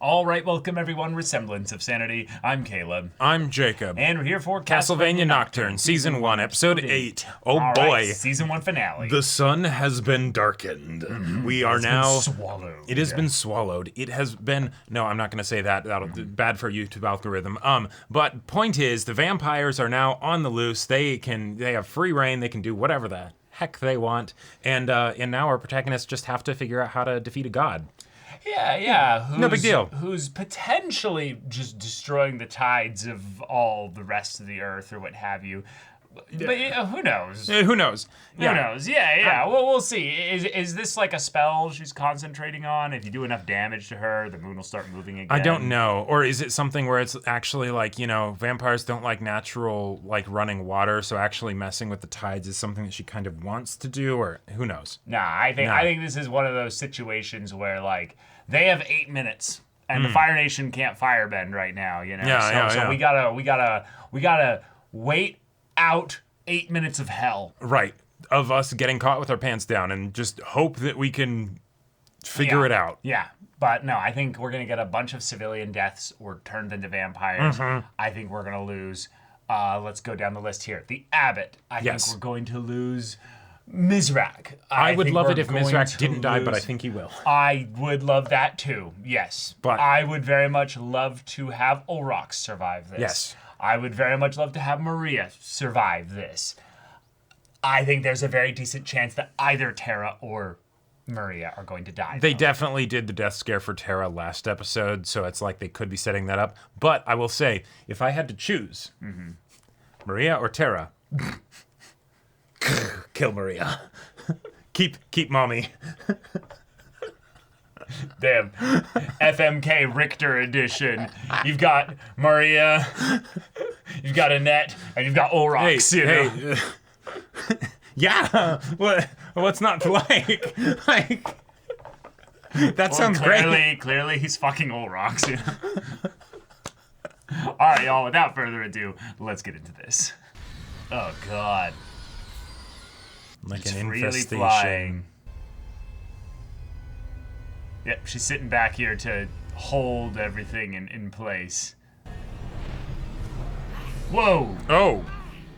All right, welcome everyone. We're Semblance of Sanity. I'm Caleb. I'm Jacob. And we're here for Castlevania Nocturne, Season 1, Episode 8. Oh All boy. right, Season 1 finale. The sun has been darkened. We are now... It's been swallowed. It has been swallowed. It has been... No, I'm not going to say that. That'll be bad for YouTube algorithm. But point is, the vampires are now on the loose. They have free reign. They can do whatever the heck they want. And now our protagonists just have to figure out how to defeat a god. Yeah. No big deal. Who's potentially just destroying the tides of all the rest of the earth or what have you. But who knows? Who knows? Who knows? Yeah. Well, we'll see. Is this like a spell she's concentrating on? If you do enough damage to her, the moon will start moving again. I don't know. Or is it something where it's actually like, vampires don't like natural, like running water, so actually messing with the tides is something that she kind of wants to do, or who knows? I think this is one of those situations where like they have 8 minutes and the Fire Nation can't firebend right now, So we gotta wait out 8 minutes of hell. Right. Of us getting caught with our pants down and just hope that we can figure it out. Yeah. But no, I think we're going to get a bunch of civilian deaths or turned into vampires. I think we're going to lose. Let's go down the list here. The abbot. I think we're going to lose Mizrak. I would love it if Mizrak didn't die, but I think he will. I would love that too. Yes. But I would very much love to have Olrox survive this. Yes. I would very much love to have Maria survive this. I think there's a very decent chance that either Terra or Maria are going to die. They definitely did the death scare for Terra last episode, so it's like they could be setting that up. But I will say, if I had to choose, Maria or Terra, kill Maria. keep mommy. Damn. FMK Richter edition. You've got Maria, you've got Annette, and you've got Olrox. Hey. Yeah. What's not to like? That sounds great. Clearly he's fucking Olrox. All right, y'all, without further ado, let's get into this. Oh, God. Like it's an really infestation. Flying. Yep, she's sitting back here to hold everything in place. Whoa! Oh!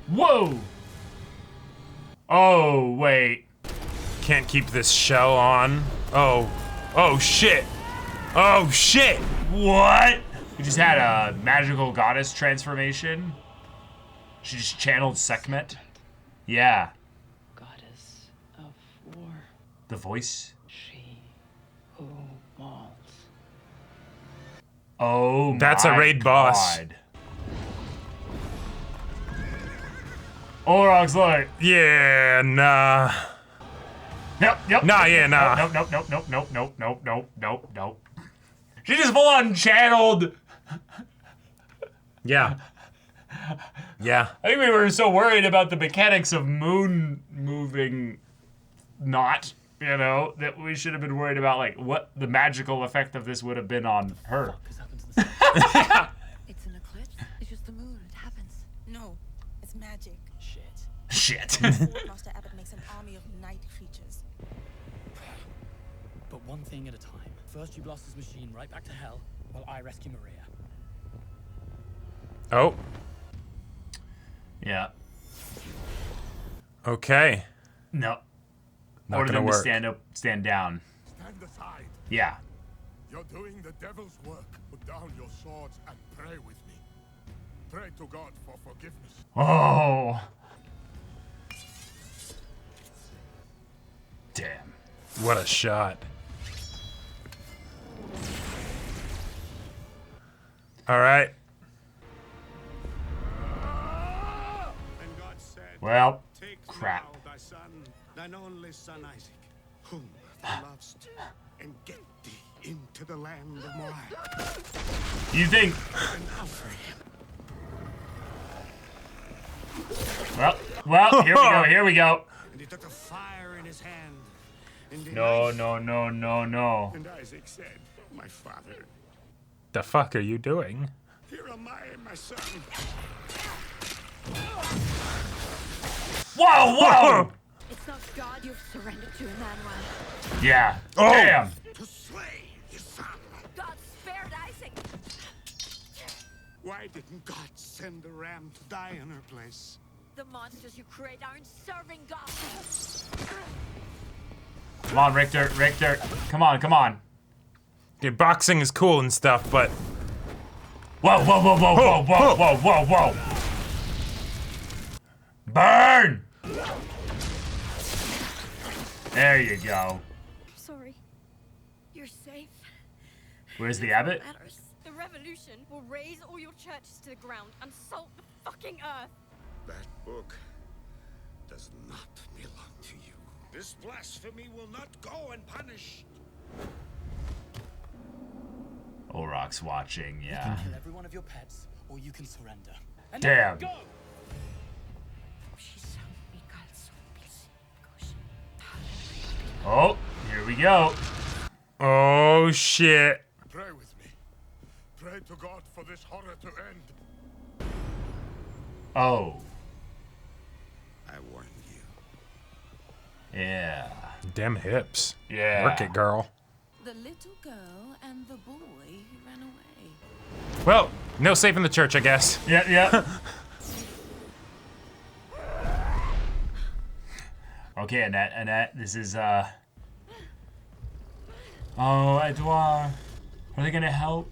Whoa! Oh, wait. Can't keep this shell on. Oh. Oh, shit! Oh, shit! What? We just had a magical goddess transformation. She just channeled Sekhmet. Yeah. Goddess of war. The voice. She who mauls. Oh, that's a raid boss. Olrox, look. Yeah, nah. Yep. Nah, yeah, nah. Nope. She just full on channeled. Yeah. Yeah. I think we were so worried about the mechanics of moon moving that we should have been worried about like what the magical effect of this would have been on her. It's an eclipse. It's just the moon. It happens. No, it's magic. Shit. Master Abbot makes an army of night creatures. But one thing at a time. First you blast his machine right back to hell, while I rescue Maria. Oh. Yeah. Okay. No. Not Order gonna them work. to stand down. Stand aside. Yeah. You're doing the devil's work. Put down your swords and pray with me. Pray to God for forgiveness. Oh. Damn. What a shot. All right. And God said, Well, take crap. now thy son, thine only son Isaac, whom thou lovest, and get thee into the land of Moriah. You think? And offer him. Well, here we go. And he took a fire in his hand. And No. And Isaac said, my father, The fuck are you doing? here am I, my son. Whoa! It's not God you've surrendered to, Emmanuel. Yeah. Oh. Damn. To slay his son. God spared Why didn't God send a ram to die in her place? The monsters you create aren't serving God. Come on, Richter, Richter. Come on, come on. Okay, boxing is cool and stuff, but Whoa, whoa, whoa, whoa, whoa, whoa, whoa, whoa, whoa. Burn! There you go. Sorry. You're safe. Where's the abbot? Matters. The revolution will raise all your churches to the ground and salt the fucking earth. That book does not belong to you. This blasphemy will not go unpunished. Oroc's watching, yeah. Kill every one of your pets, or you can surrender. And Damn. Go! Oh, here we go. oh shit. Pray with me. Pray to God for this horror to end. Oh, I warned you. yeah. Damn hips. Yeah. Work it, girl. The little girl and the boy who ran away. Well, no saving the church, I guess. Yeah, yeah. Okay, Annette, this is, Oh, Edouard. Are they gonna help?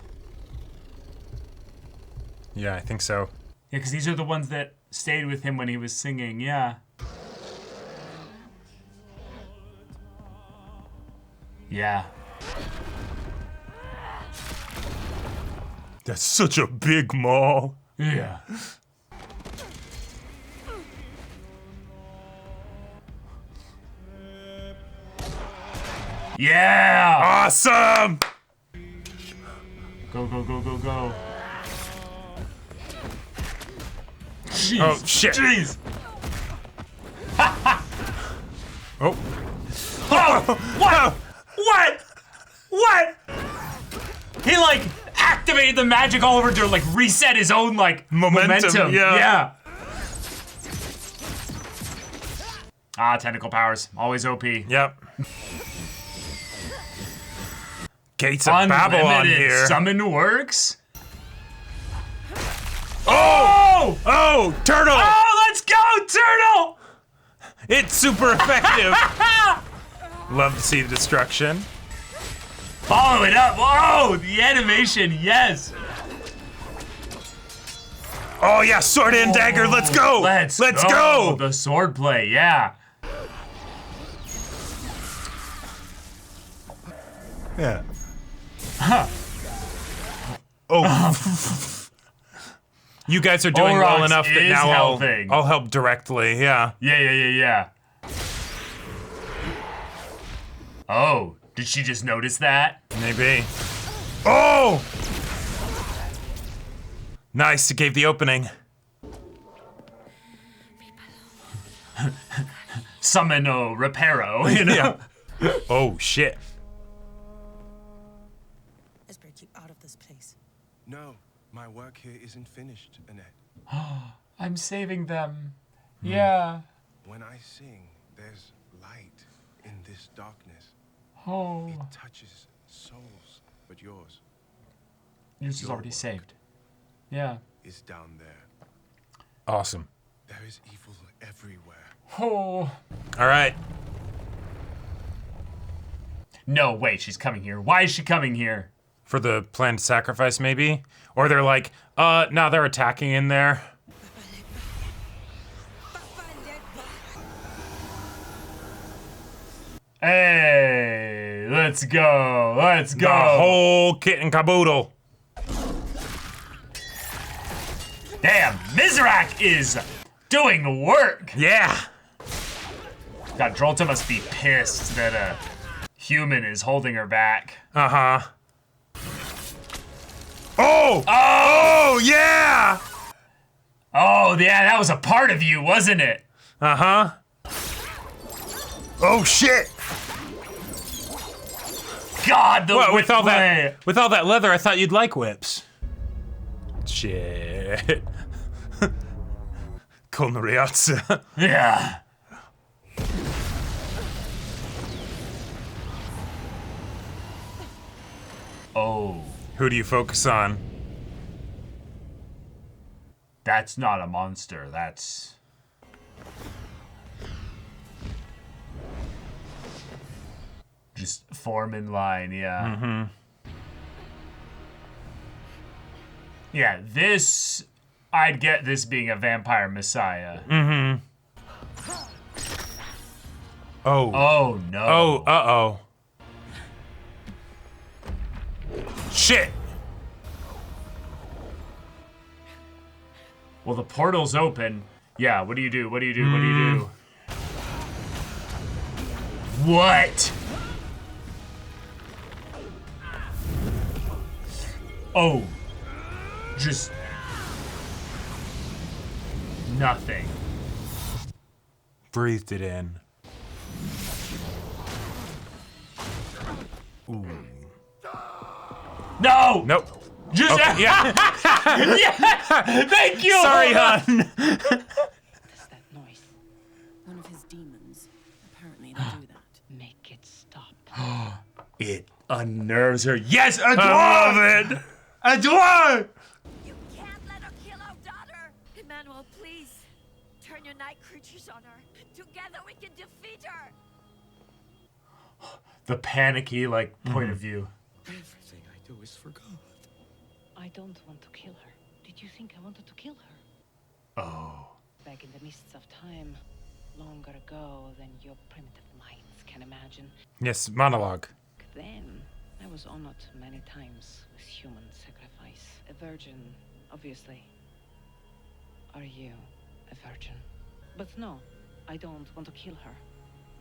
Yeah, I think so. Yeah, because these are the ones that stayed with him when he was singing, yeah. Yeah. That's such a big mall. Yeah. Yeah! Awesome! Go, go, go, go, go. Jeez. Oh, shit. Jeez. Oh. Oh! What? What? What? He, like, activated the magic all over to, like, reset his own, like, momentum. yeah. Ah, tentacle powers. Always OP. Yep. Gates of Babylon Unlimited here. summon works? Oh! Oh, turtle! Oh, let's go, turtle! It's super effective. Love to see the destruction. Follow it up. Whoa, the animation, yes. Oh yeah, sword and dagger. Let's go. Let's go. The sword play, yeah. Yeah. Oh. You guys are doing well Orox enough that is now helping. I'll help directly. Yeah. Yeah. Oh, did she just notice that? Maybe. Oh! Nice, it gave the opening. Summon a reparo, you know? Yeah. Oh, shit. Let's better keep out of this place. No, my work here isn't finished, Annette. I'm saving them. Yeah. When I sing, there's light in this darkness. Oh. It touches souls, but yours Yours is Your already work. saved. Yeah. is down there. Awesome. There is evil everywhere. Oh. All right. No, wait, she's coming here. Why is she coming here? For the planned sacrifice, maybe? Or they're like, no, they're attacking in there. Hey, let's go. Let's go. The whole kit and caboodle. Damn, Mizrak is doing the work. Yeah. God, Drolta must be pissed that a human is holding her back. Uh-huh. Oh! Oh, yeah! Oh, yeah, that was a part of you, wasn't it? Uh-huh. Oh, shit! God, the What, whip play. with all that leather, I thought you'd like whips. Shit. Kolnariatsa. Yeah. Oh. Who do you focus on? That's not a monster. That's... just form in line, yeah. Mm-hmm. Yeah, this... I'd get this being a vampire messiah. Mm-hmm. Oh. Oh, no. Oh, uh-oh. Shit! Well, the portal's open. Yeah, what do you do? What do you do? What do you do? What? Oh. Just... nothing. Breathed it in. Ooh. No! Nope. Just... Okay, yeah. yeah! Thank you! Sorry, hon. What's that noise? One of his demons. Apparently they do that. Make it stop. It unnerves her. Yes, Edouard! I love it. Edouard! You can't let her kill our daughter! Emmanuel, please. Turn your night creatures on her. Together we can defeat her! The panicky, like, point of view. Everything I do is for God. I don't want to kill her. Did you think I wanted to kill her? Oh. Back in the mists of time, longer ago than your primitive minds can imagine. Yes, monologue. Then, I was honored many times with human sacrifice. A virgin, obviously. Are you a virgin? But no, I don't want to kill her.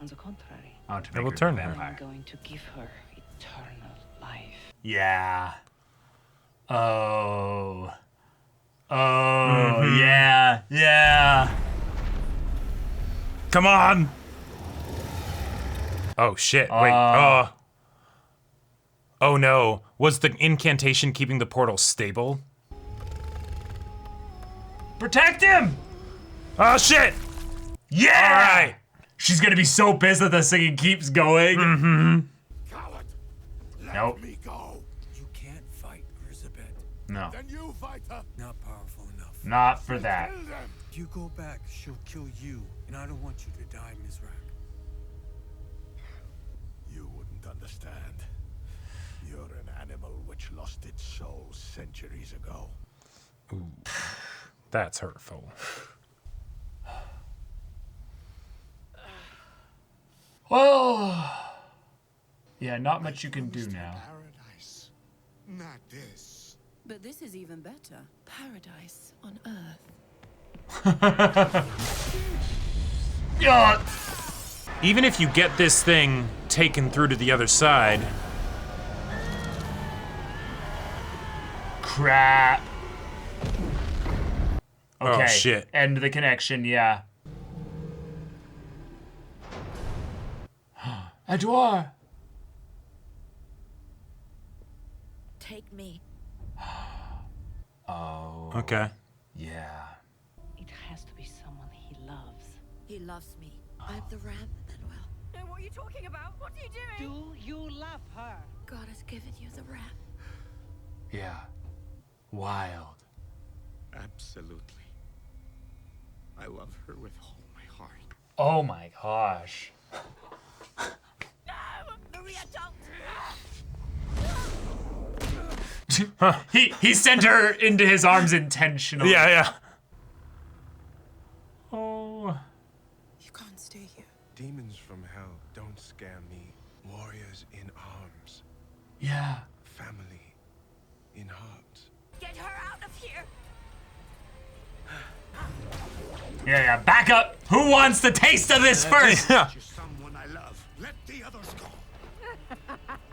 On the contrary, I want to I make will her turn a her. vampire. I'm going to give her eternal life. Yeah. Oh. Oh, yeah, yeah. Come on. Oh, shit. Wait. Oh, no. Was the incantation keeping the portal stable? Protect him! Oh, shit. Yeah! All right. She's gonna be so pissed that the singing keeps going. Mm-hmm. Coward! Let Nope. me go! You can't fight Elizabeth. No, Then you fight her! Not powerful enough. not for that. Kill them! If you go back, she'll kill you. And I don't want you to die, Mizrak. You wouldn't understand. You're an animal which lost its soul centuries ago. Ooh. That's hurtful. Well, yeah, not much you can do now. Paradise. Not this. But this is even better. Paradise on Earth. Yeah. Even if you get this thing taken through to the other side. Crap. Okay. Oh, shit. End the connection, yeah. Edouard. Take me. Oh. Okay. Yeah. It has to be someone he loves. He loves me. I'm the ram, Emmanuel. No, what are you talking about? What are you doing? Do you love her? God has given you the ram. Yeah. Wild. Absolutely. I love her with all my heart. Oh my gosh. No! Maria, don't! He sent her into his arms intentionally. Yeah, yeah. Oh. You can't stay here. Demons from hell don't scare me. Warriors in arms. Yeah. Family in hearts. Get her out of here! Yeah. Back up. Who wants the taste of this first? Yeah. You're someone I love. Let the others go.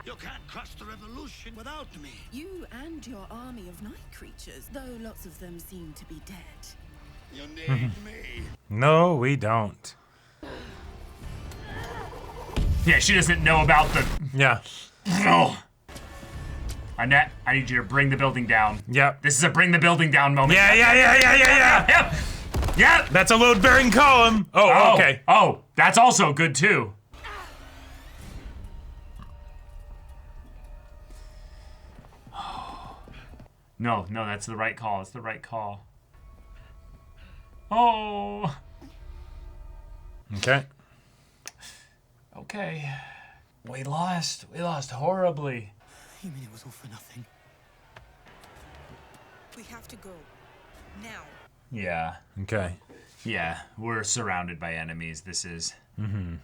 You can't crush the revolution without me. You and your army of night creatures, though lots of them seem to be dead. You need me. No, we don't. Yeah, she doesn't know about the... Yeah. Oh. Annette, I need you to bring the building down. Yep. This is a bring the building down moment. Yeah. Yep. Yep. That's a load-bearing column. Oh, okay. Oh, that's also good too. No, that's the right call. It's the right call. Oh. Okay. Okay. We lost. We lost horribly. You mean it was all for nothing? We have to go. Now. Yeah. Okay. Yeah. We're surrounded by enemies. This is. Mm-hmm.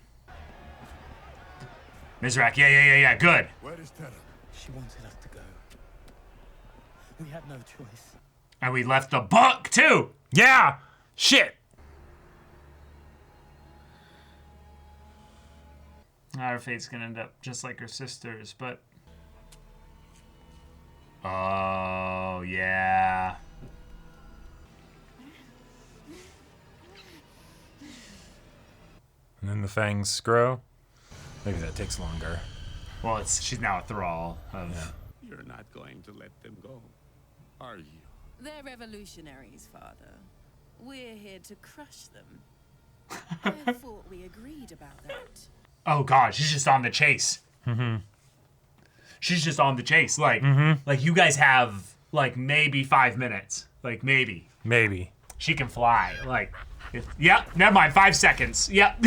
Mizrak, yeah. Good. Where is Terra? She wanted us to go. We had no choice. And we left the book, too. Yeah! Shit! Our fate's gonna end up just like her sister's, but... Oh, yeah. And then the fangs grow. Maybe that takes longer. Well, she's now a thrall of... Yeah. You're not going to let them go, are you? They're revolutionaries, Father. We're here to crush them. I thought we agreed about that. Oh, God, she's just on the chase. Mm-hmm. She's just on the chase. Like, like you guys have, like, maybe 5 minutes. Like, maybe. Maybe. She can fly. Like, yep, never mind, 5 seconds. Yep.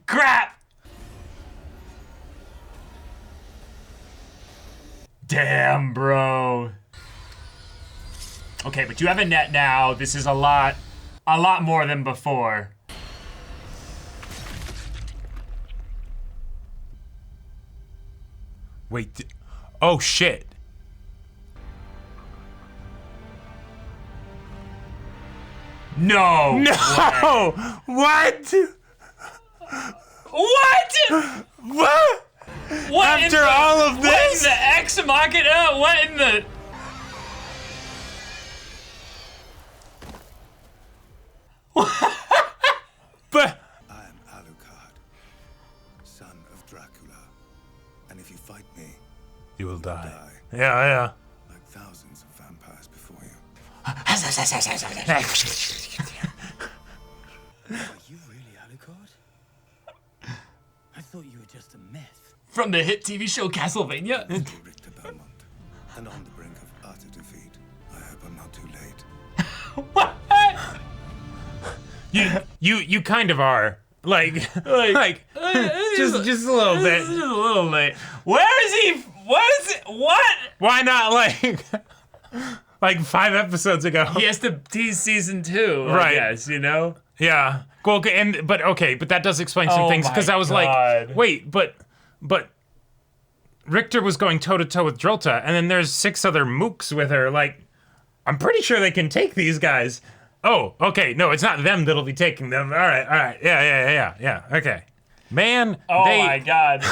Crap! Damn, bro. Okay, but you have Annette now. This is a lot more than before. Wait. Oh, shit. No. No! What? What? What? What After all of this? What in the Ex Machina? What in the... But... I am Alucard, son of Dracula. And if you fight me, You will die. Yeah. like thousands of vampires before you. Are you really Alucard? I thought you were just a myth. From the hit TV show Castlevania? Richter Belmont, and on the brink of utter defeat. I hope I'm not too late. What? You kind of are. Like just a little bit. Just a little late. Where is he? What is it? What? Why not like 5 episodes ago? He has to tease season 2, Right. I guess, you know? Yeah. Well, but that does explain some things because I was like, wait, but Richter was going toe to toe with Drolta, and then there's 6 other mooks with her. Like, I'm pretty sure they can take these guys. Oh, okay. No, it's not them that'll be taking them. All right. Yeah. Okay. Man, My God.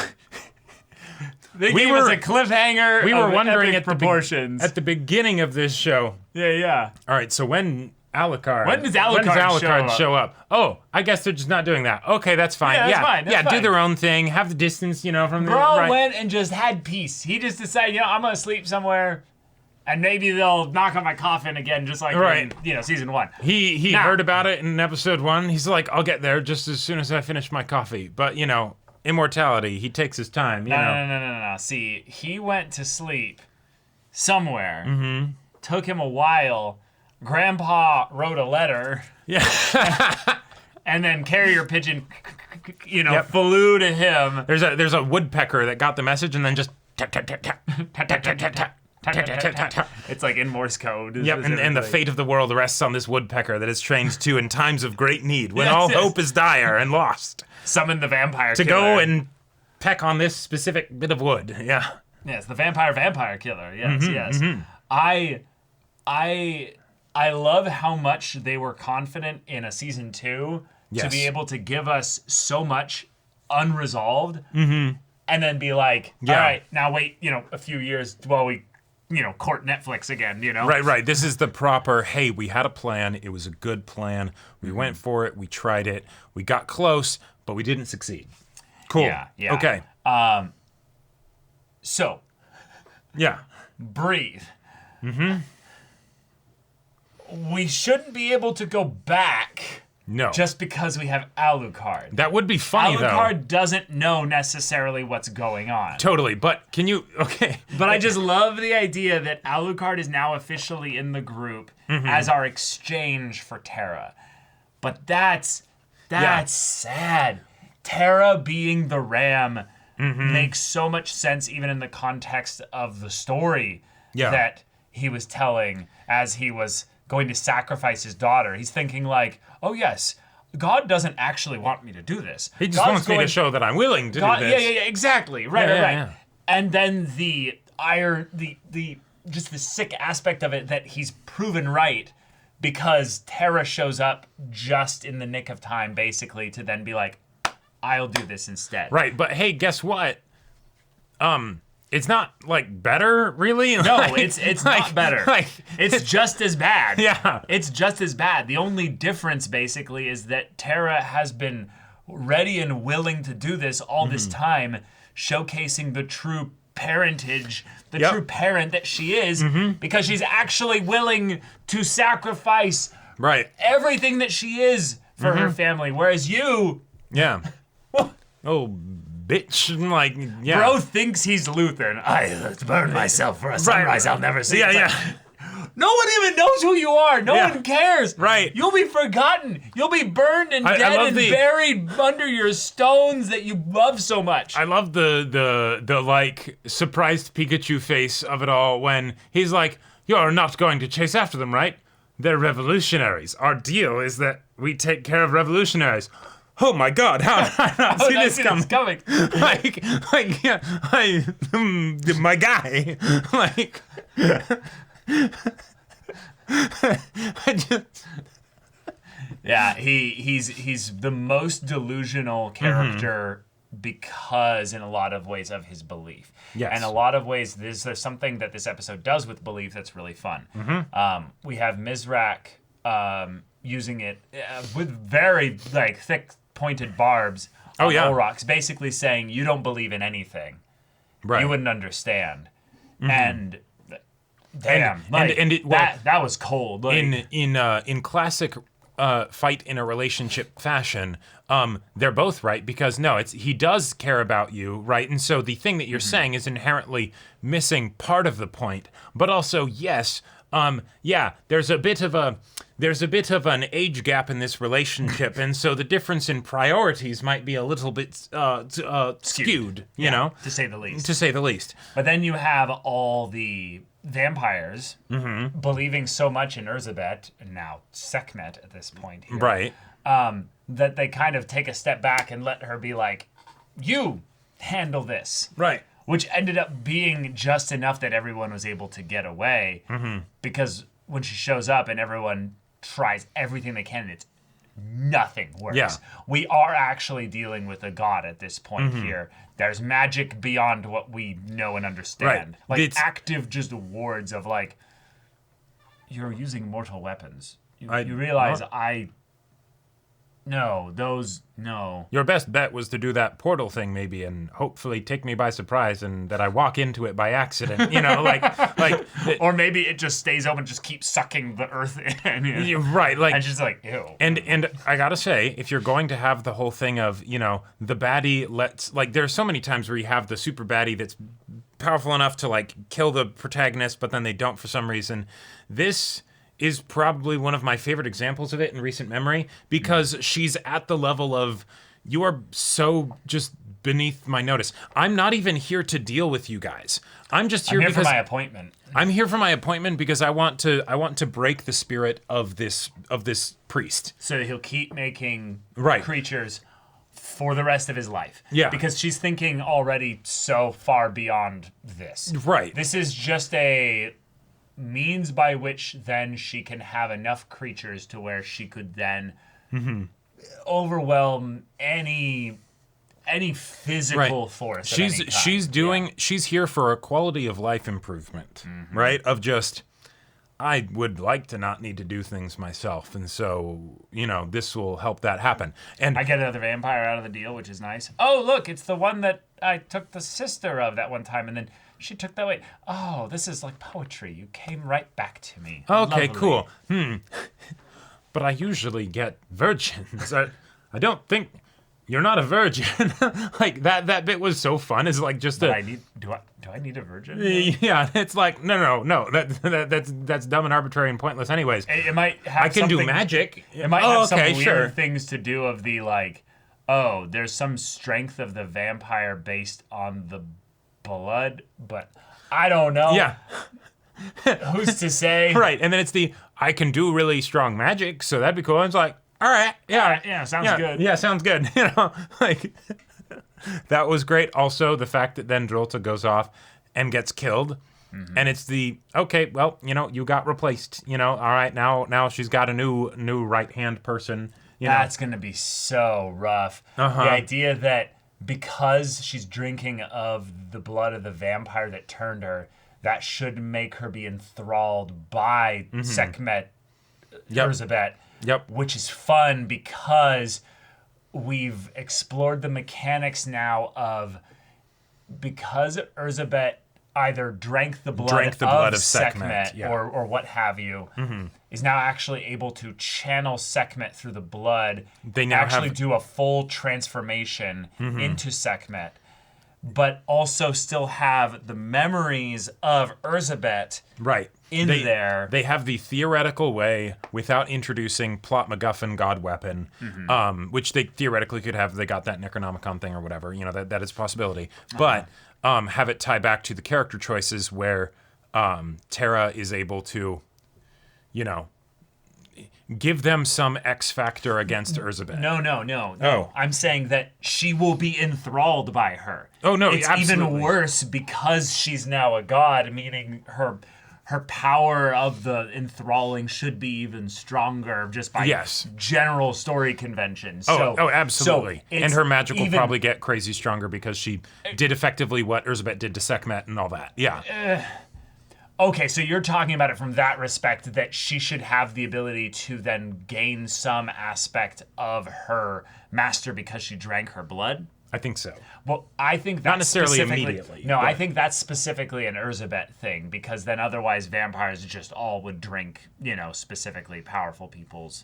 They gave us a cliffhanger. We were wondering at proportions at the beginning of this show. Yeah. All right, so when Alucard? When does Alucard show up? Oh, I guess they're just not doing that. Okay, that's fine. Yeah, that's fine. That's do fine. their own thing. Have the distance, from the Bro went and just had peace. He just decided, I'm gonna sleep somewhere, and maybe they'll knock on my coffin again, just like in season 1. He heard about it in episode 1. He's like, I'll get there just as soon as I finish my coffee. But immortality. He takes his time. No. See, he went to sleep somewhere. Mm-hmm. Took him a while. Grandpa wrote a letter. Yeah. And then carrier pigeon, flew to him. There's a woodpecker that got the message and then just tap tap tap tap tap tap tap tap tap. It's like in Morse code. Yep, and the fate of the world rests on this woodpecker that is trained to, in times of great need, when all hope is dire and lost, summon the vampire to killer. go and peck on this specific bit of wood. Yeah. Yes, the vampire killer. Yes, yes. Mm-hmm. I love how much they were confident in a season 2 to be able to give us so much unresolved, and then be like, all right, now wait, a few years while we court Netflix again, Right. This is the proper, hey, we had a plan. It was a good plan. We went for it. We tried it. We got close, but we didn't succeed. Cool. Yeah. Okay. So. Yeah. Breathe. Mm-hmm. We shouldn't be able to go back. No. Just because we have Alucard. That would be funny, Alucard doesn't know necessarily what's going on. Totally, but can you... Okay. But I just love the idea that Alucard is now officially in the group as our exchange for Terra. But that's sad. Terra being the ram makes so much sense even in the context of the story that he was telling as he was going to sacrifice his daughter. He's thinking like, oh yes, God doesn't actually want me to do this. He just wants me to show that I'm willing to do this. Yeah, exactly. Right. Yeah. And then the just the sick aspect of it that he's proven right because Terra shows up just in the nick of time, basically, to then be like, I'll do this instead. Right, but hey, guess what? It's not like better, really. No, it's not better. It's just as bad. Yeah, it's just as bad. The only difference, basically, is that Terra has been ready and willing to do this all this time, showcasing the true parentage, the true parent that she is, because she's actually willing to sacrifice everything that she is for her family. Whereas you, bitch, like, bro thinks he's Lutheran. I burned myself for a sunrise I'll never see. No one even knows who you are. No one cares. Right. You'll be forgotten. You'll be burned and dead and buried under your stones that you love so much. I love the like surprised Pikachu face of it all when he's like, "You're not going to chase after them, right? They're revolutionaries. Our deal is that we take care of revolutionaries." Oh my God! How did I not see this coming? My guy, like, he's the most delusional character because in a lot of ways of his belief. Yes. And a lot of ways, there's something that this episode does with belief that's really fun. We have Mizrak using it with very thick pointed barbs on Olrox, basically saying you don't believe in anything. Right. You wouldn't understand. And damn, that was cold. Like, in classic fight in a relationship fashion, they're both right because he does care about you, right? And so the thing that you're saying is inherently missing part of the point, but also yes, there's a bit of an age gap in this relationship, and so the difference in priorities might be a little bit skewed, you know, to say the least. To say the least. But then you have all the vampires believing so much in Erzabet, and now Sekhmet at this point here, right? That they kind of take a step back and let her be like, "You handle this," right? Which ended up being just enough that everyone was able to get away, because when she shows up and everyone tries everything they can, it's nothing works. Yeah. We are actually dealing with a god at this point here. There's magic beyond what we know and understand. Right. Like active just wards of like, you're using mortal weapons. You realize No. Your best bet was to do that portal thing, maybe, and hopefully take me by surprise, and that I walk into it by accident. You know, or maybe it just stays open, just keeps sucking the earth in. You know? Right, like, and just like, ew. And I gotta say, if you're going to have the whole thing of, you know, the baddie there's so many times where you have the super baddie that's powerful enough to like kill the protagonist, but then they don't for some reason. This is probably one of my favorite examples of it in recent memory, because she's at the level of, you are so just beneath my notice. I'm not even here to deal with you guys. I'm just here for my appointment. I'm here for my appointment because I want to break the spirit of this priest. So he'll keep making right. creatures for the rest of his life. Yeah. Because she's thinking already so far beyond this. Right. This is just a means by which then she can have enough creatures to where she could then overwhelm any physical force. She's here for a quality of life improvement, right? Of just, I would like to not need to do things myself, and so, you know, this will help that happen. And I get another vampire out of the deal, which is nice. Oh, look, it's the one that I took the sister of that one time, and then she took that way. Oh, this is like poetry. You came right back to me. Okay, Lovely. cool. but I usually get virgins. I don't think you're not a virgin. Like that bit was so fun. It's like just do I need a virgin? Yeah, it's like no. That's dumb and arbitrary and pointless. Anyways, it might have. I can do magic. It might have some weird things to do of the like. Oh, there's some strength of the vampire based on the blood, but I don't know. Yeah. Who's to say? Right, and then it's I can do really strong magic, so that'd be cool. And it's like, all right, yeah, sounds good. Yeah, sounds good. You know, like that was great. Also, the fact that then Drolta goes off and gets killed, and it's okay, well, you know, you got replaced. You know, all right, now she's got a new right hand person. That's gonna be so rough. The idea that because she's drinking of the blood of the vampire that turned her, that should make her be enthralled by Sekhmet Erzsébet. Yep. Which is fun because we've explored the mechanics now of because Erzsébet either drank the blood of Sekhmet or what have you, is now actually able to channel Sekhmet through the blood. They now actually do a full transformation into Sekhmet, but also still have the memories of Erzsébet there. They have the theoretical way without introducing plot MacGuffin God Weapon, which they theoretically could have. They got that Necronomicon thing or whatever. You know, that is a possibility. But have it tie back to the character choices where Tara is able to, you know, give them some X factor against Erzsébet. No. Oh. I'm saying that she will be enthralled by her. Oh, no, it's absolutely. Even worse because she's now a god, meaning her power of the enthralling should be even stronger just by general story conventions. Absolutely. And her magic will probably get crazy stronger because she did effectively what Erzsébet did to Sekhmet and all that. Yeah. Okay, so you're talking about it from that respect, that she should have the ability to then gain some aspect of her master because she drank her blood? I think so. Well, I think that's not necessarily immediately. No, I think that's specifically an Erzsébet thing, because then otherwise vampires just all would drink, you know, specifically powerful people's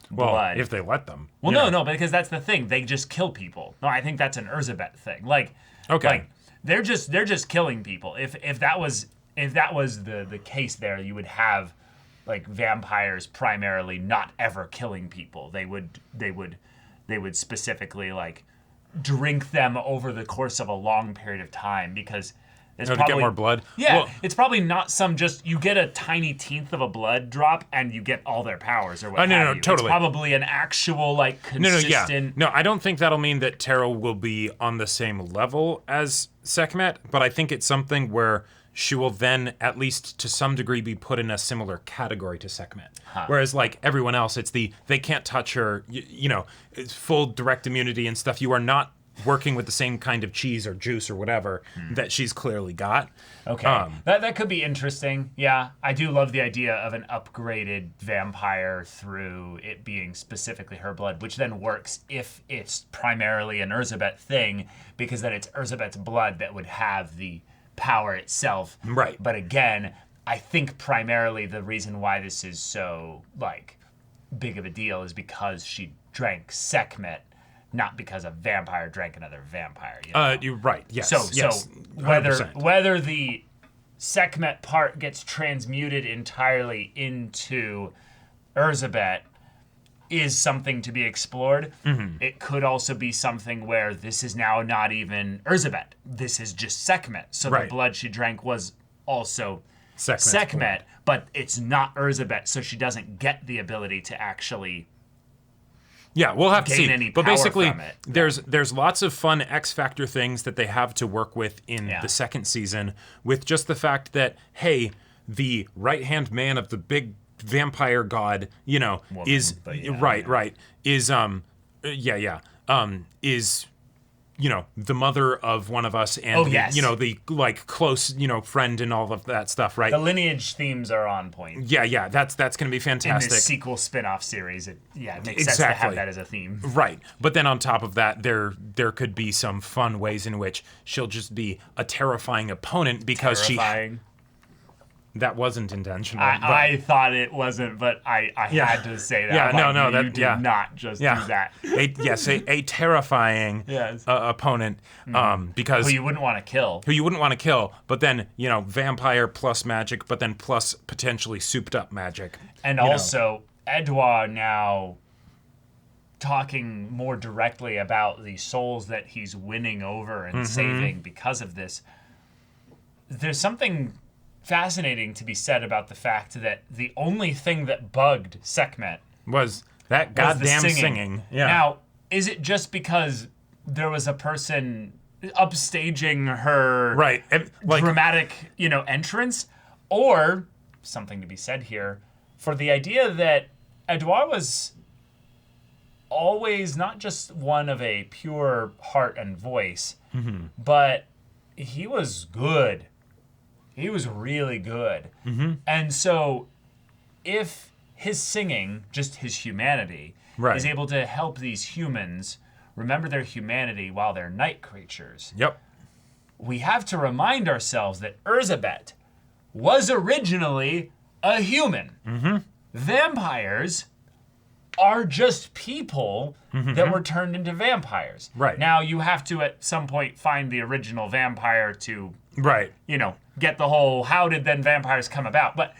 blood. If they let them. Well, no, because that's the thing. They just kill people. No, I think that's an Erzsébet thing. Like they're just killing people. If that was the case there, you would have like vampires primarily not ever killing people. They would specifically like drink them over the course of a long period of time because to get more blood. Yeah, it's probably not some just you get a tiny tenth of a blood drop and you get all their powers or what. No, totally. It's probably an actual like consistent. No, I don't think that'll mean that Tara will be on the same level as Sekhmet, but I think it's something where she will then, at least to some degree, be put in a similar category to Sekhmet. Whereas, like, everyone else, it's they can't touch her, you know, it's full direct immunity and stuff. You are not working with the same kind of cheese or juice or whatever that she's clearly got. Okay. That could be interesting. Yeah, I do love the idea of an upgraded vampire through it being specifically her blood, which then works if it's primarily an Erzsébet thing, because then it's Erzsébet's blood that would have the power itself. Right. But again, I think primarily the reason why this is so like big of a deal is because she drank Sekhmet, not because a vampire drank another vampire. You know? You're right. Yes. So yes, whether the Sekhmet part gets transmuted entirely into Erzsébet is something to be explored. It could also be something where this is now not even Erzsébet. This is just Sekhmet. So the blood she drank was also Sekhmet, but it's not Erzsébet, so she doesn't get the ability to actually we'll have to see. Any but power basically, from it. there's lots of fun X Factor things that they have to work with in the second season, with just the fact that, hey, the right-hand man of the big vampire god, you know, woman, is is you know, the mother of one of us and you know, the like close, you know, friend and all of that stuff, right? The lineage themes are on point. Yeah, that's going to be fantastic. In this sequel spin-off series, it makes sense to have that as a theme. Right. But then on top of that, there could be some fun ways in which she'll just be a terrifying opponent because that wasn't intentional. I thought it wasn't, but I had to say that. Yeah, you did not just do that. A terrifying opponent, because who you wouldn't want to kill. But then, vampire plus magic, but then plus potentially souped up magic. And also, Edouard now talking more directly about the souls that he's winning over and saving because of this. There's something fascinating to be said about the fact that the only thing that bugged Sekhmet was that goddamn singing. Yeah. Now, is it just because there was a person upstaging her dramatic, entrance, or something to be said here for the idea that Edouard was always not just one of a pure heart and voice, but he was good. He was really good. And so if his singing, just his humanity, is able to help these humans remember their humanity while they're night creatures, we have to remind ourselves that Erzsébet was originally a human. Vampires are just people that were turned into vampires. Now, you have to, at some point, find the original vampire to, get the whole, how did then vampires come about? But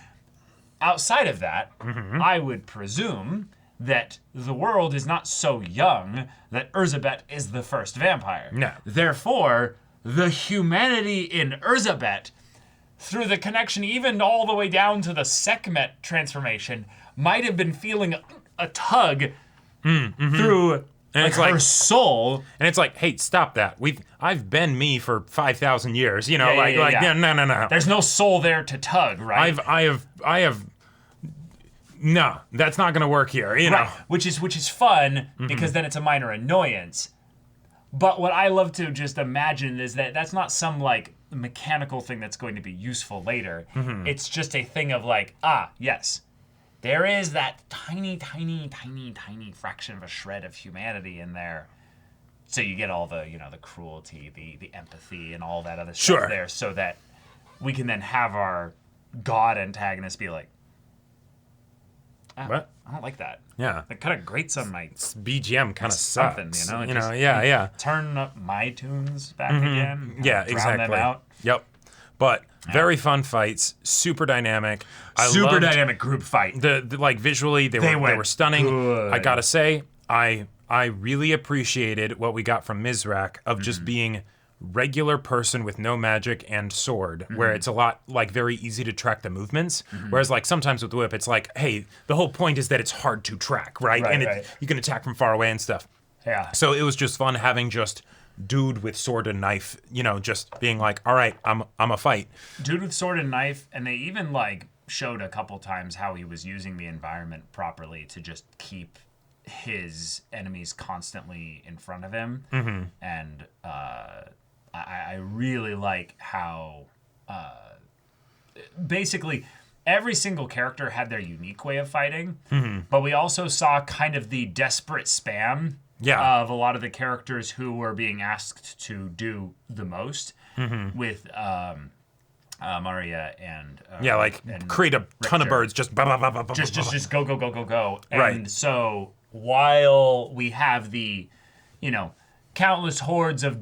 outside of that, I would presume that the world is not so young that Erzsébet is the first vampire. No. Therefore, the humanity in Erzsébet, through the connection even all the way down to the Sekhmet transformation, might have been feeling a tug through her soul. And it's like, hey, stop that. I've been me for 5,000 years. No. There's no soul there to tug, right? I have. No, that's not going to work here. Right. Which is fun because then it's a minor annoyance. But what I love to just imagine is that that's not some mechanical thing that's going to be useful later. It's just a thing of yes. There is that tiny, tiny, tiny, tiny fraction of a shred of humanity in there. So you get all the, the cruelty, the empathy, and all that other stuff there, so that we can then have our god antagonist be like, what? I don't like that. Yeah. It kind of grates on my BGM. Kind of something, sucks. Turn up my tunes back again. Yeah, drown them out. Yep. But very fun fights, super dynamic. Super dynamic group fight. The visually they were stunning. Good. I gotta say, I really appreciated what we got from Mizrak of just being regular person with no magic and sword, where it's a lot very easy to track the movements. Whereas sometimes with Whip, it's hey, the whole point is that it's hard to track, right? You can attack from far away and stuff. Yeah. So it was just fun having just dude with sword and knife, just being all right, I'm a fight. Dude with sword and knife, and they even showed a couple times how he was using the environment properly to just keep his enemies constantly in front of him. And I really like how basically every single character had their unique way of fighting, but we also saw kind of the desperate spam of a lot of the characters who were being asked to do the most with Maria and and create a ton of birds, just just go. And so while we have the countless hordes of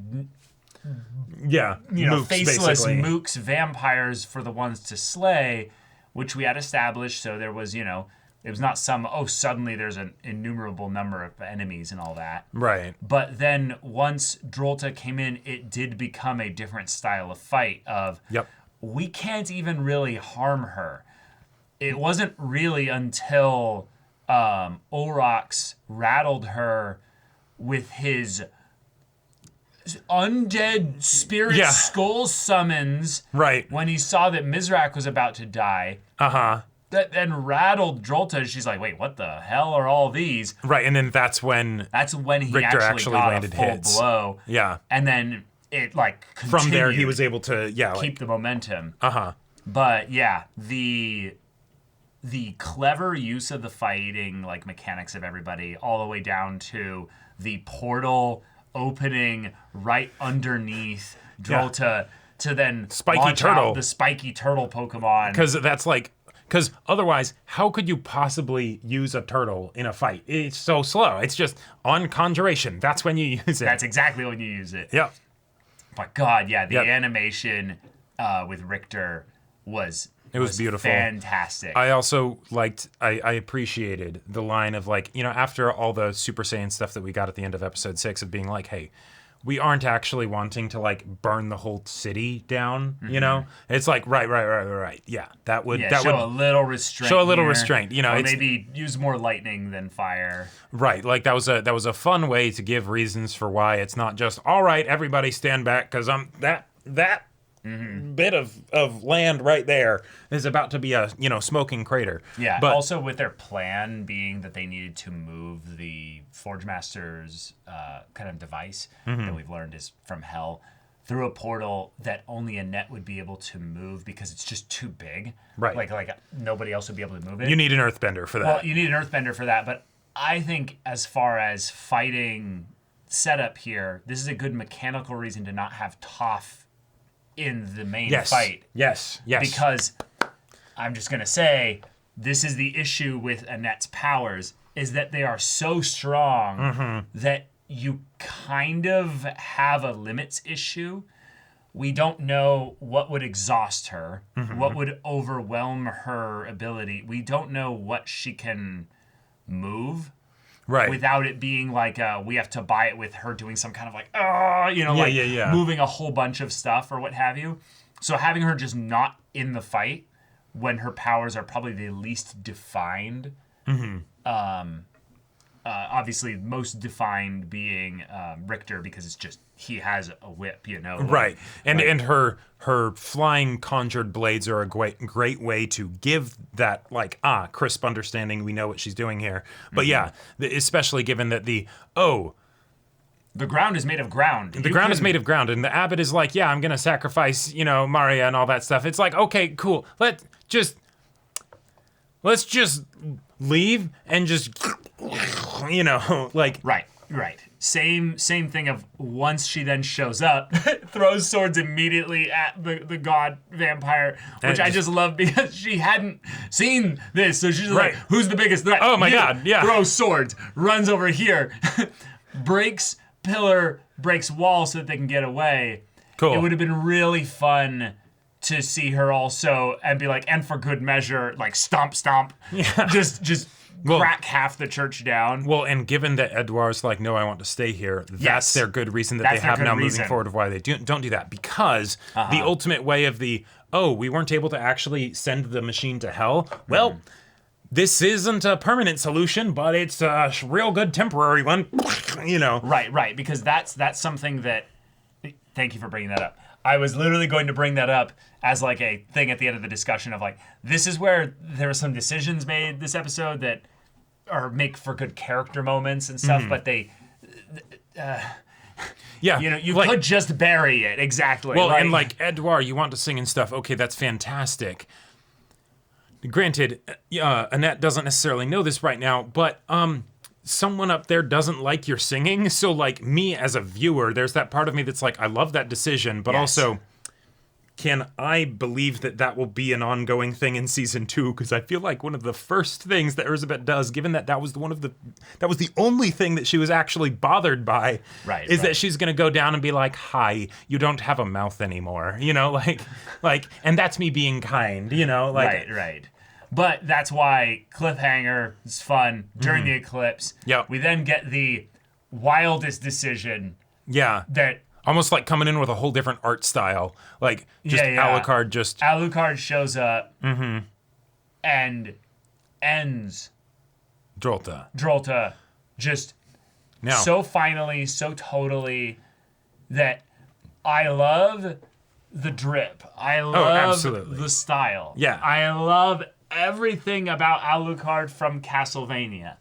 mooks, faceless basically. mooks, vampires for the ones to slay, which we had established, so there was it was not some, suddenly there's an innumerable number of enemies and all that. Right. But then once Drolta came in, it did become a different style of fight of, we can't even really harm her. It wasn't really until Orox rattled her with his undead spirit skull summons when he saw that Mizrak was about to die. That then rattled Drolta. She's like, wait, what the hell are all these? Right, and then that's when he Richter actually got landed a full hits. blow. Yeah. And then it continued. From there he was able to keep the momentum. But yeah, the clever use of the fighting mechanics of everybody, all the way down to the portal opening right underneath Drolta to then Spiky launch turtle. out the spiky turtle Pokemon. Because otherwise, how could you possibly use a turtle in a fight? It's so slow. It's just on conjuration. That's when you use it. That's exactly when you use it. Yep. But God, yeah, the animation with Richter was beautiful. Fantastic. I also I appreciated the line of like, after all the Super Saiyan stuff that we got at the end of episode 6 of being like, hey, we aren't actually wanting to like burn the whole city down, It's like right. Yeah, that would show a little restraint. Show a little restraint, or maybe use more lightning than fire. Right, like that was a fun way to give reasons for why it's not just all right, everybody stand back because I'm that bit of land right there is about to be a smoking crater. Yeah, but also with their plan being that they needed to move the Forge Master's kind of device that we've learned is from hell through a portal that only Annette would be able to move because it's just too big. Right. Like nobody else would be able to move it. You need an earthbender for that. Well, you need an earthbender for that, but I think as far as fighting setup here, this is a good mechanical reason to not have Toph in the main fight. Yes. Because I'm just going to say, this is the issue with Annette's powers, is that they are so strong that you kind of have a limits issue. We don't know what would exhaust her, what would overwhelm her ability. We don't know what she can move. Right. Without it being like we have to buy it with her doing some kind of like, moving a whole bunch of stuff or what have you. So having her just not in the fight when her powers are probably the least defined. Obviously, most defined being Richter because it's just he has a whip, Right, and her flying conjured blades are a great way to give that crisp understanding. We know what she's doing here, but especially given that the ground is made of ground. The ground is made of ground, and the abbot is like, yeah, I'm gonna sacrifice, Maria and all that stuff. It's like, okay, cool. Let's just leave and just, Right. Same thing of once she then shows up, throws swords immediately at the god vampire, which I just love because she hadn't seen this. So she's like, who's the biggest threat? Oh my God, yeah. Throws swords, runs over here, breaks pillar, breaks wall so that they can get away. Cool. It would have been really fun to see her also and be like, and for good measure, like stomp. Yeah. Just crack half the church down. Well, and given that Edouard's like, no, I want to stay here, that's their good reason that they have now moving forward of why they don't do that. Because the ultimate way of we weren't able to actually send the machine to hell. Well, this isn't a permanent solution, but it's a real good temporary one. Right. Because that's something that. Thank you for bringing that up. I was literally going to bring that up as like a thing at the end of the discussion of like, this is where there were some decisions made this episode that make for good character moments and stuff, but they, you could just bury it. Exactly. Well, and like, Edouard, you want to sing and stuff. Okay, that's fantastic. Granted, Annette doesn't necessarily know this right now, but someone up there doesn't like your singing. So like me as a viewer, there's that part of me that's like, I love that decision, but also can I believe that will be an ongoing thing in season 2? Because I feel like one of the first things that Elizabeth does, given that was the only thing that she was actually bothered by, is that she's gonna go down and be like, "Hi, you don't have a mouth anymore," and that's me being kind, right. But that's why cliffhanger is fun during the eclipse. Yep. We then get the wildest decision. Yeah. That. Almost like coming in with a whole different art style. Like, just Alucard just... Alucard shows up and ends Drolta just so finally, so totally that I love the drip. I love the style. Yeah. I love everything about Alucard from Castlevania.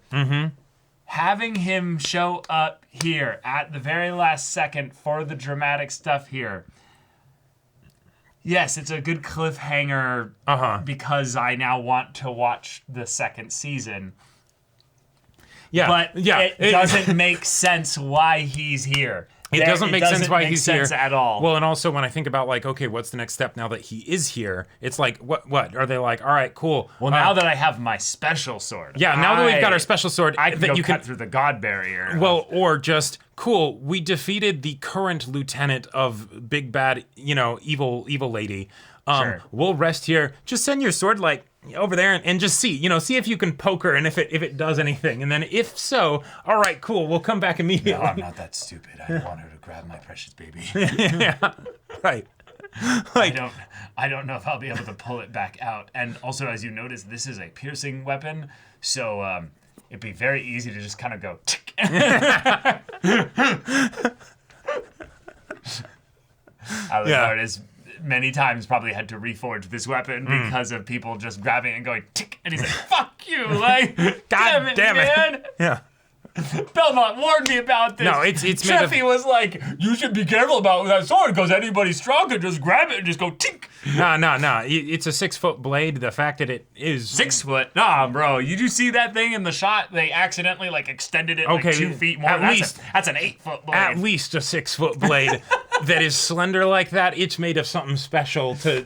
Having him show up here at the very last second for the dramatic stuff here. Yes, it's a good cliffhanger because I now want to watch the second season. Yeah, but it doesn't make sense why he's here. It doesn't make sense why he's here at all. Well, and also when I think about like, okay, what's the next step now that he is here? It's like, what are they like? All right, cool. Well, now that I have my special sword. Yeah, now that we've got our special sword, I can go cut through the god barrier. Well, or just cool. We defeated the current lieutenant of Big Bad, evil lady. Sure. We'll rest here. Just send your sword like over there and just see if you can poke her and if it does anything. And then if so, all right, cool. We'll come back immediately. No, I'm not that stupid. I want her to grab my precious baby. Yeah, right. Like, I don't know if I'll be able to pull it back out. And also, as you notice, this is a piercing weapon, so it'd be very easy to just kind of go. Tick. Alucard is many times probably had to reforge this weapon because of people just grabbing it and going tick, and he's like, "Fuck you!" Like, God damn it, man. Yeah. Belmont warned me about this. No, it's Treffy was like, "You should be careful about that sword because anybody strong can just grab it and just go tink." No. It's a 6-foot blade. The fact that it is 6 foot. Nah, bro. You do see that thing in the shot? They accidentally like extended it like 2 feet more. That's an 8-foot blade. At least a 6-foot blade that is slender like that. It's made of something special to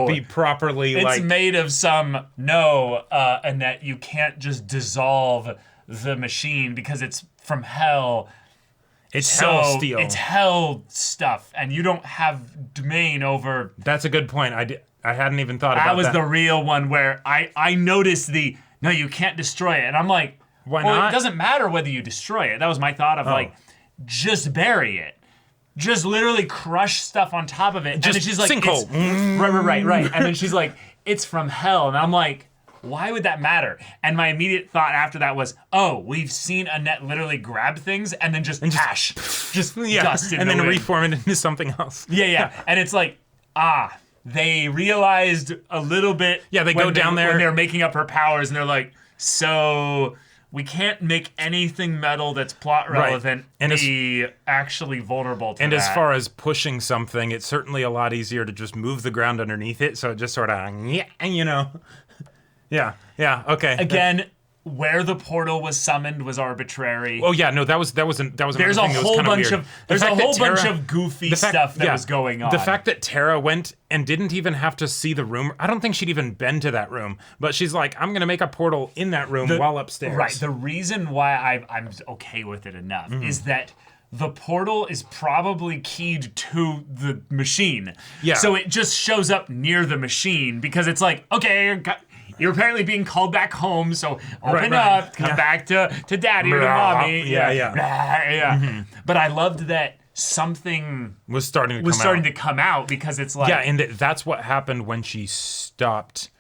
be properly it's like. It's made of some Annette. You can't just dissolve the machine because it's from hell. It's hell steel. It's hell stuff, and you don't have domain over. That's a good point. I hadn't even thought about that. That was the real one where I noticed no, you can't destroy it, and I'm like, why not? It doesn't matter whether you destroy it. That was my thought of like, just bury it. Just literally crush stuff on top of it. Just and then she's like, sinkhole. Right. And then she's like, it's from hell, and I'm like, why would that matter? And my immediate thought after that was, we've seen Annette literally grab things and then just ash. Just dust in and then wind. reform it into something else. Yeah. And it's like, they realized a little bit. Yeah, they go down there. When they're making up her powers, and they're like, so we can't make anything metal that's plot relevant and be actually vulnerable to and that. as far as pushing something, it's certainly a lot easier to just move the ground underneath it, so it just sort of, Yeah, okay. Again, where the portal was summoned was arbitrary. Oh yeah, no, that was there's a whole bunch of goofy stuff that was going on. The fact that Tara went and didn't even have to see the room. I don't think she'd even been to that room, but she's like, I'm gonna make a portal in that room while upstairs. Right. The reason why I'm okay with it enough is that the portal is probably keyed to the machine. Yeah. So it just shows up near the machine because it's like, okay, you're apparently being called back home, so open up, come back to daddy or to mommy. Yeah. But I loved that something was starting to come out because it's like... Yeah, and that's what happened when she stopped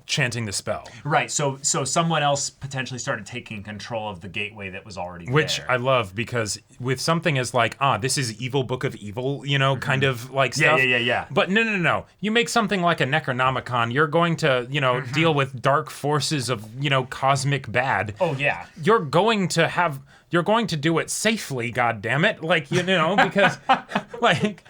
chanting the spell. Right, so someone else potentially started taking control of the gateway that was already there. Which I love, because with something as like, this is evil book of evil, kind of like stuff. Yeah. But no. You make something like a Necronomicon, you're going to, deal with dark forces of, cosmic bad. Oh, yeah. You're going to do it safely, goddammit. Like, because like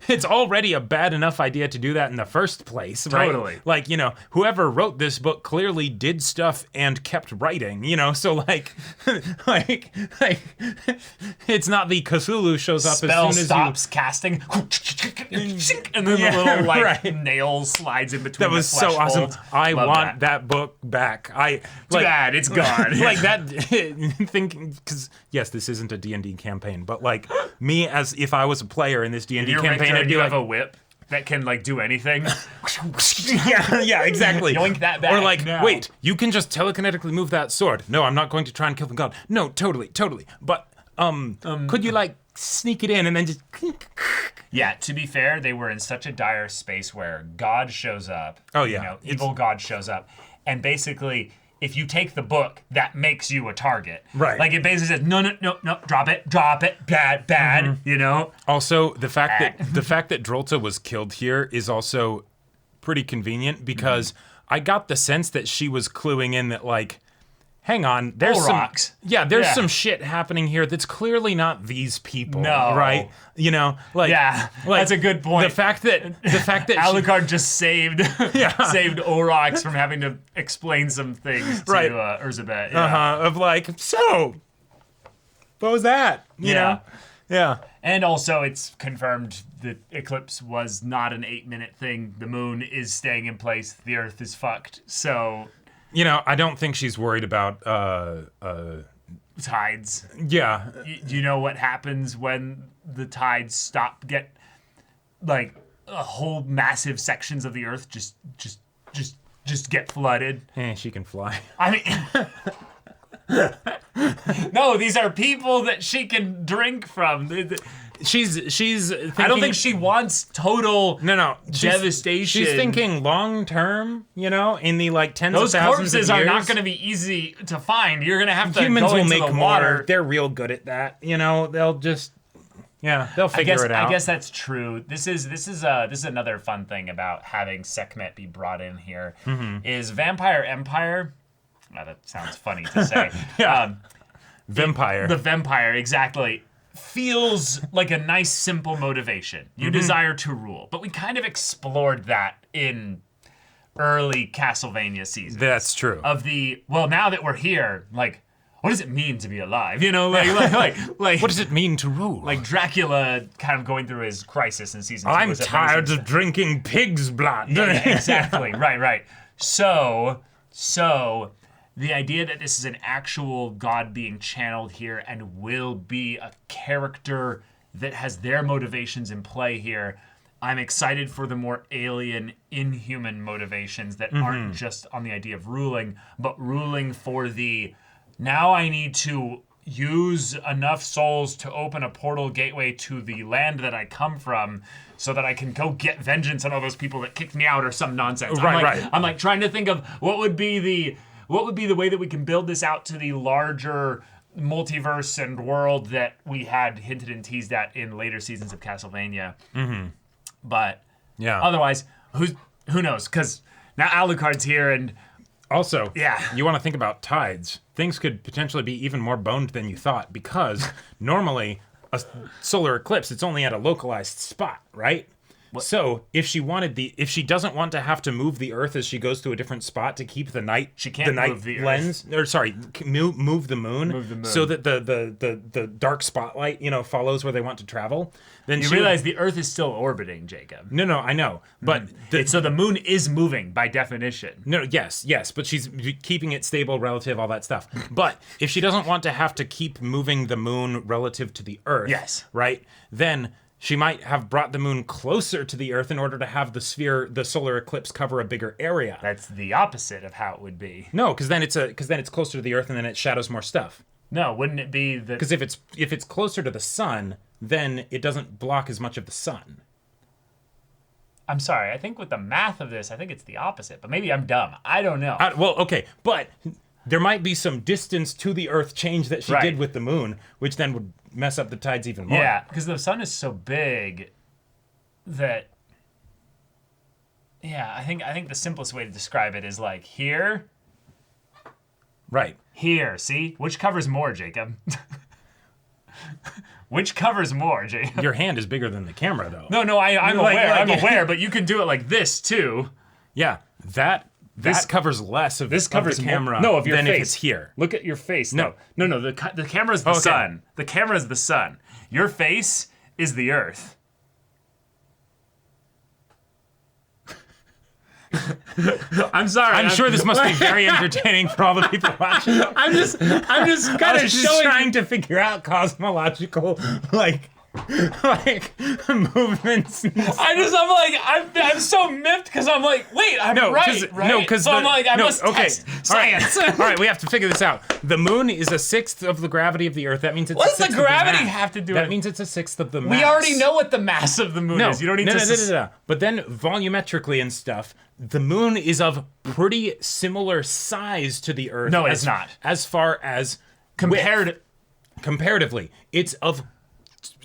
it's already a bad enough idea to do that in the first place, right? Totally. Like, whoever wrote this book clearly did stuff and kept writing, so like it's not the Cthulhu shows up Spell as soon as stops casting, and then the little nail slides in between. That was the flesh so awesome. folds. I want that book back. Too bad, it's gone. Like that thinking, because yes, this isn't a D&D campaign, but like me as if I was a player in this D&D campaign, I'd be like, have a whip that can like do anything. yeah, exactly. Yoink that back. Or like, now. wait, you can just telekinetically move that sword. No, I'm not going to try and kill the god. No, totally. But could you like sneak it in and then just? Yeah, to be fair, they were in such a dire space where God shows up. Oh yeah, evil God shows up, and basically, if you take the book, that makes you a target. Right. Like it basically says, no, drop it, bad, Also, the fact that Drolta was killed here is also pretty convenient, because I got the sense that she was cluing in that like, hang on, there's some shit happening here that's clearly not these people, right? That's a good point. The fact that Alucard just saved Orox from having to explain some things to Urzabet. Of like, so What was that? You know? Yeah. And also, it's confirmed the eclipse was not an 8-minute thing. The moon is staying in place. The Earth is fucked. So, you know, I don't think she's worried about tides. Yeah. Do you know what happens when the tides stop? Like whole massive sections of the Earth just get flooded. She can fly. I mean. No, these are people that she can drink from. She's thinking, I don't think she wants total devastation. She's thinking long term, you know, in the like tens Those of thousands of years. corpses are not going to be easy to find. You're going to have to Humans go will into make the more. water. They're real good at that. You know, they'll just they'll figure it out. I guess that's true. This is another fun thing about having Sekhmet be brought in here. Is Vampire Empire. Oh, that sounds funny to say. Vampire. The vampire, exactly. Feels like a nice, simple motivation. You desire to rule. But we kind of explored that in early Castlevania seasons. That's true. Now that we're here, like, what does it mean to be alive? You know, like what does it mean to rule? Like Dracula kind of going through his crisis in season 2. I'm tired of drinking pig's blood. Yeah, exactly. Right. So the idea that this is an actual god being channeled here and will be a character that has their motivations in play here, I'm excited for the more alien, inhuman motivations that aren't just on the idea of ruling, but ruling for now I need to use enough souls to open a portal gateway to the land that I come from so that I can go get vengeance on all those people that kicked me out or some nonsense. I'm like trying to think of what would be the way that we can build this out to the larger multiverse and world that we had hinted and teased at in later seasons of Castlevania. But otherwise, who knows? Because now Alucard's here and... Also, you want to think about tides. Things could potentially be even more boned than you thought because normally a solar eclipse, it's only at a localized spot, right? What? So if she doesn't want to have to move the Earth as she goes to a different spot to keep the night, she can't move the lens, Earth. Or sorry, move the moon, so that the dark spotlight, follows where they want to travel. Then you realize the Earth is still orbiting, Jacob. No, I know, but so the moon is moving by definition. No, yes, but she's keeping it stable, relative, all that stuff. But if she doesn't want to have to keep moving the moon relative to the Earth, right, then she might have brought the moon closer to the Earth in order to have the solar eclipse cover a bigger area. That's the opposite of how it would be. No, because then it's closer to the Earth and then it shadows more stuff. No, wouldn't it be that? Because if it's closer to the sun, then it doesn't block as much of the sun. I'm sorry. I think with the math of this, I think it's the opposite. But maybe I'm dumb. I don't know. Okay, but there might be some distance to the Earth change that she did with the moon, which then would mess up the tides even more. Yeah, because the sun is so big that... Yeah, I think the simplest way to describe it is like here... Right. Here, see? Which covers more, Jacob? Which covers more, Jacob? Your hand is bigger than the camera, though. No, I'm aware. I'm aware, but you can do it like this, too. Yeah, that covers less of this covers the camera of your than face. If it's here. Look at your face. No. The camera's the sun. The camera's the sun. Your face is the Earth. I'm sorry. I'm sure this must be very entertaining for all the people watching. I'm just kind of trying to figure out cosmological movements. I'm so miffed because I'm like, wait, I'm right? No, because so I must test science. All right, we have to figure this out. The moon is 1/6 of the gravity of the Earth. That means it's what does the gravity have to do? That means it's 1/6 of the mass. We already know what the mass of the moon is. You don't need to. No. But then volumetrically and stuff, the moon is of pretty similar size to the Earth. No, it's not. As far as comparatively, it's of.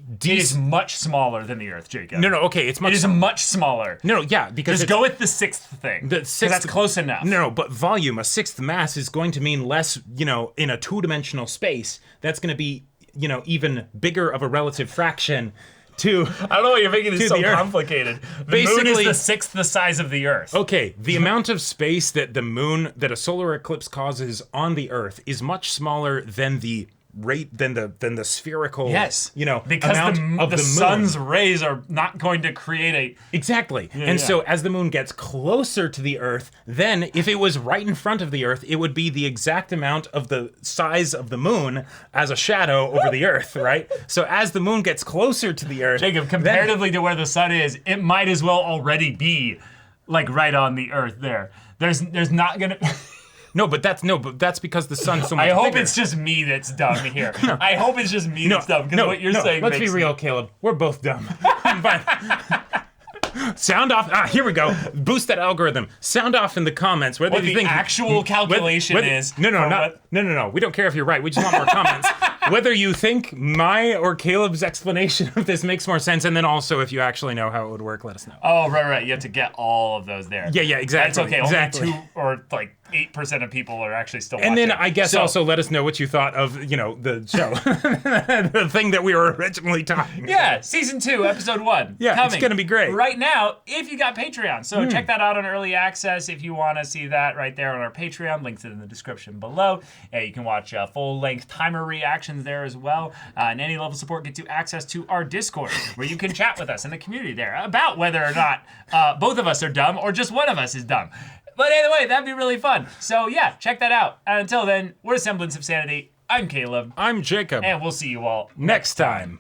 It is much smaller than the Earth, Jacob. No, okay, it's much. It is much smaller. No, yeah, because just go with the 6th thing. The 6th, that's close enough. No, but volume, a 6th mass is going to mean less. In a 2-dimensional space, that's going to be even bigger of a relative fraction. I don't know why you're making this so complicated. The moon is the 6th the size of the Earth. Okay, the amount of space that a solar eclipse causes on the Earth is much smaller than the the spherical. Yes. Because amount of the moon. sun's rays are not going to create Exactly. So as the moon gets closer to the Earth, then if it was right in front of the Earth, it would be the exact amount of the size of the moon as a shadow over the Earth, right? So as the moon gets closer to the Earth, Jacob, comparatively to where the sun is, it might as well already be like right on the Earth there. There's not gonna. No, but that's because the sun's so much I hope bigger. it's just me that's dumb here. I hope it's just me that's dumb because what you're saying. Let's be real, Caleb. We're both dumb. Fine. Sound off. Here we go. Boost that algorithm. Sound off in the comments whether What you the think actual calculation is. No. We don't care if you're right. We just want more comments. Whether you think my or Caleb's explanation of this makes more sense, and then also if you actually know how it would work, let us know. Oh, right. You have to get all of those there. Yeah, exactly. That's okay. Exactly. Only 2 or like 8% of people are actually still watching. And then I guess also let us know what you thought of, the show. The thing that we were originally talking about. Yeah, season 2, episode 1. Yeah, coming it's going to be great. Right now, if you got Patreon. So check that out on early access if you want to see that right there on our Patreon. Links in the description below. You can watch full-length timer reactions there as well. And any level support gets you access to our Discord, where you can chat with us in the community there about whether or not both of us are dumb or just one of us is dumb. But anyway, that'd be really fun. So yeah, check that out. And until then, we're Semblance of Sanity. I'm Caleb. I'm Jacob. And we'll see you all next time.